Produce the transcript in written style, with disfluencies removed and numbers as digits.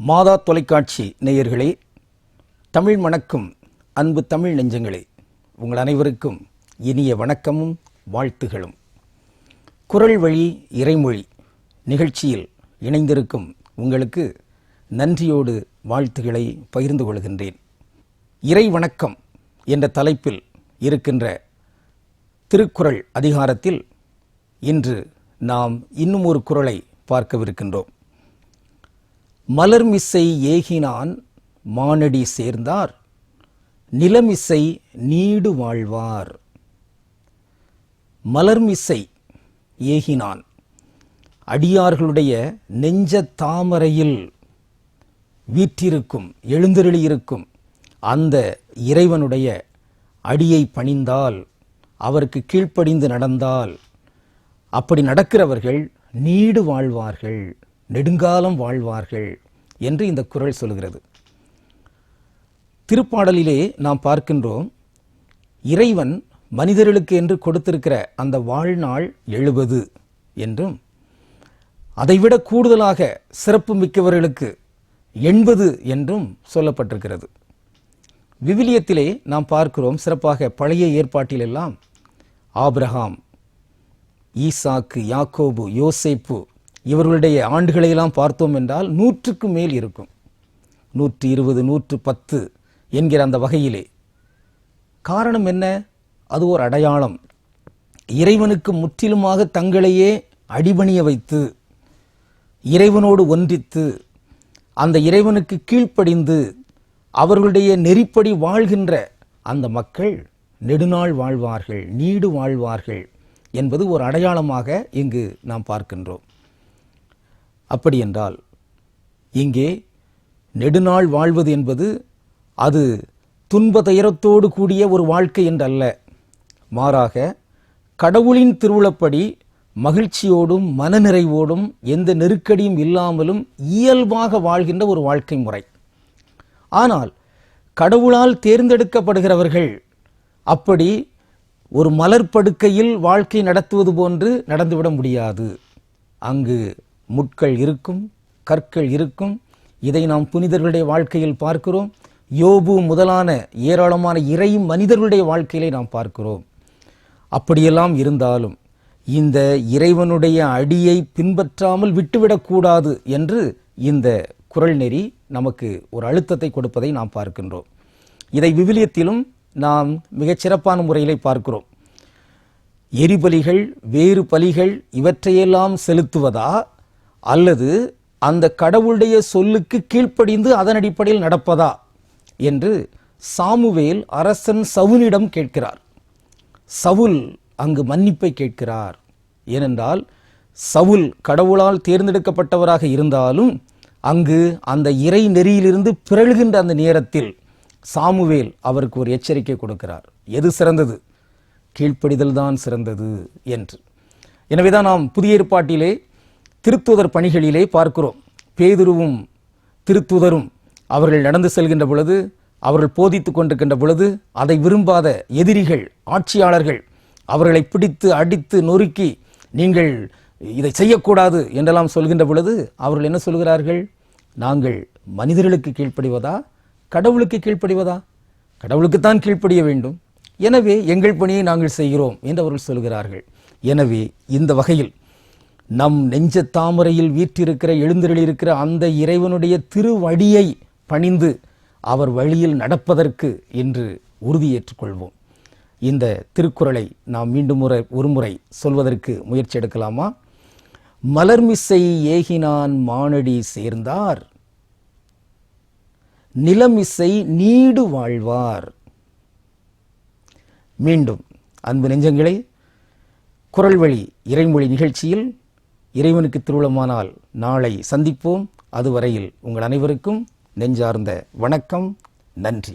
மாதா தொலைக்காட்சி நேயர்களே, தமிழ் மணக்கும் அன்பு தமிழ் நெஞ்சங்களே, உங்கள் அனைவருக்கும் இனிய வணக்கமும் வாழ்த்துகளும். குரல் வழி இறைமொழி நிகழ்ச்சியில் இணைந்திருக்கும் உங்களுக்கு நன்றியோடு வாழ்த்துக்களை பகிர்ந்து கொள்கின்றேன். இறை வணக்கம் என்ற தலைப்பில் இருக்கின்ற திருக்குறள் அதிகாரத்தில் இன்று நாம் இன்னும் ஒரு குறளை பார்க்கவிருக்கின்றோம். மலர்மிசை ஏகினான் மானடி சேர்ந்தார், நிலமிசை நீடு வாழ்வார். மலர்மிசை ஏகினான், அடியார்களுடைய நெஞ்ச தாமரையில் வீற்றிருக்கும் எழுந்தருளியிருக்கும் அந்த இறைவனுடைய அடியை பணிந்தால், அவருக்கு கீழ்ப்படிந்து நடந்தால், அப்படி நடக்கிறவர்கள் நீடு வாழ்வார்கள், நெடுங்காலம் வாழ்வார்கள் என்று இந்த குறள் சொல்கிறது. திருப்பாடலிலே நாம் பார்க்கின்றோம், இறைவன் மனிதர்களுக்கு என்று கொடுத்திருக்கிற அந்த வாழ்நாள் 70 என்றும், அதைவிட கூடுதலாக சிறப்பு மிக்கவர்களுக்கு 80 என்றும் சொல்லப்பட்டிருக்கிறது. விவிலியத்திலே நாம் பார்க்கிறோம், சிறப்பாக பழைய ஏற்பாட்டிலெல்லாம் ஆபிரகாம், ஈசாக்கு, யாக்கோபு, யோசேப்பு இவர்களுடைய ஆண்டுகளையெல்லாம் பார்த்தோம் என்றால் 100க்கு மேல் இருக்கும். 120, 110 என்கிற அந்த வகையிலே. காரணம் என்ன? அது ஒரு அடையாளம். இறைவனுக்கு முற்றிலுமாக தங்களையே அடிபணிய வைத்து, இறைவனோடு ஒன்றித்து, அந்த இறைவனுக்கு கீழ்ப்படிந்து அவர்களுடைய நெறிப்படி வாழ்கின்ற அந்த மக்கள் நெடுநாள் வாழ்வார்கள், நீடு வாழ்வார்கள் என்பது ஒரு அடையாளமாக இங்கு நாம் பார்க்கின்றோம். அப்படி என்றால் இங்கே நெடுநாள் வாழ்வது என்பது அது துன்ப துயரத்தோடு கூடிய ஒரு வாழ்க்கை என்றல்ல. மாறாக கடவுளின் திருவுளப்படி மகிழ்ச்சியோடும் மனநிறைவோடும் எந்த நெருக்கடியும் இல்லாமலும் இயல்பாக வாழ்கின்ற ஒரு வாழ்க்கை முறை. ஆனால் கடவுளால் தேர்ந்தெடுக்கப்படுகிறவர்கள் அப்படி ஒரு மலர்படுக்கையில் வாழ்க்கை நடத்துவது போன்று நடந்துவிட முடியாது. அங்கு முட்கள் இருக்கும், கற்கள் இருக்கும். இதை நாம் புனிதர்களுடைய வாழ்க்கையில் பார்க்கிறோம். யோபு முதலான ஏராளமான இறை மனிதர்களுடைய வாழ்க்கையிலே நாம் பார்க்கிறோம். அப்படியெல்லாம் இருந்தாலும் இந்த இறைவனுடைய அடியை பின்பற்றாமல் விட்டுவிடக்கூடாது என்று இந்த குறள் நெறி நமக்கு ஒரு அழுத்தத்தை கொடுப்பதை நாம் பார்க்கின்றோம். இதை விவிலியத்திலும் நாம் மிகச்சிறப்பான முறையிலே பார்க்கிறோம். எரிபலிகள், வேறு பலிகள் இவற்றையெல்லாம் செலுத்துவதா, அல்லது அந்த கடவுளுடைய சொல்லுக்கு கீழ்ப்படிந்து அதன் அடிப்படையில் நடப்பதா என்று சாமுவேல் அரசன் சவுலிடம் கேட்கிறார். சவுல் அங்கு மன்னிப்பை கேட்கிறார். ஏனென்றால் சவுல் கடவுளால் தேர்ந்தெடுக்கப்பட்டவராக இருந்தாலும் அங்கு அந்த இறை நெறியிலிருந்து பிறழ்கின்ற அந்த நேரத்தில் சாமுவேல் அவருக்கு ஒரு எச்சரிக்கை கொடுக்கிறார். எது சிறந்தது? கீழ்ப்படிதல் தான் சிறந்தது என்று. எனவேதான் நாம் புதிய ஏற்பாட்டிலே திருத்தூதர் பணிகளிலே பார்க்கிறோம். பேதுருவும் திருத்தூதரும் அவர்கள் நடந்து செல்கின்ற பொழுது, அவர்கள் போதித்து கொண்டிருக்கின்ற பொழுது, அதை விரும்பாத எதிரிகள், ஆட்சியாளர்கள் அவர்களை பிடித்து அடித்து நொறுக்கி, நீங்கள் இதை செய்யக்கூடாது என்றெல்லாம் சொல்கின்ற பொழுது அவர்கள் என்ன சொல்கிறார்கள்? நாங்கள் மனிதர்களுக்கு கீழ்ப்படிவதா, கடவுளுக்கு கீழ்ப்படிவதா? கடவுளுக்குத்தான் கீழ்ப்படிய வேண்டும். எனவே எங்கள் பணியை நாங்கள் செய்கிறோம் என்று அவர்கள் சொல்கிறார்கள். எனவே இந்த வகையில் நம் நெஞ்ச தாமரையில் வீற்றிருக்கிற எழுந்தருளியிருக்கிற அந்த இறைவனுடைய திருவடியை பணிந்து அவர் வழியில் நடப்பதற்கு என்று உறுதியேற்றுக்கொள்வோம். இந்த திருக்குறளை நாம் மீண்டும் ஒரு முறை சொல்வதற்கு முயற்சி எடுக்கலாமா? மலர்மிசை ஏகினான் மானடி சேர்ந்தார், நிலமிசை நீடு வாழ்வார். மீண்டும் அன்பு நெஞ்சங்களே, குறள் வழி இறைமொழி நிகழ்ச்சியில் இறைவனுக்கு திருவுளமானால் நாளை சந்திப்போம். அதுவரையில் உங்கள் அனைவருக்கும் நெஞ்சார்ந்த வணக்கம். நன்றி.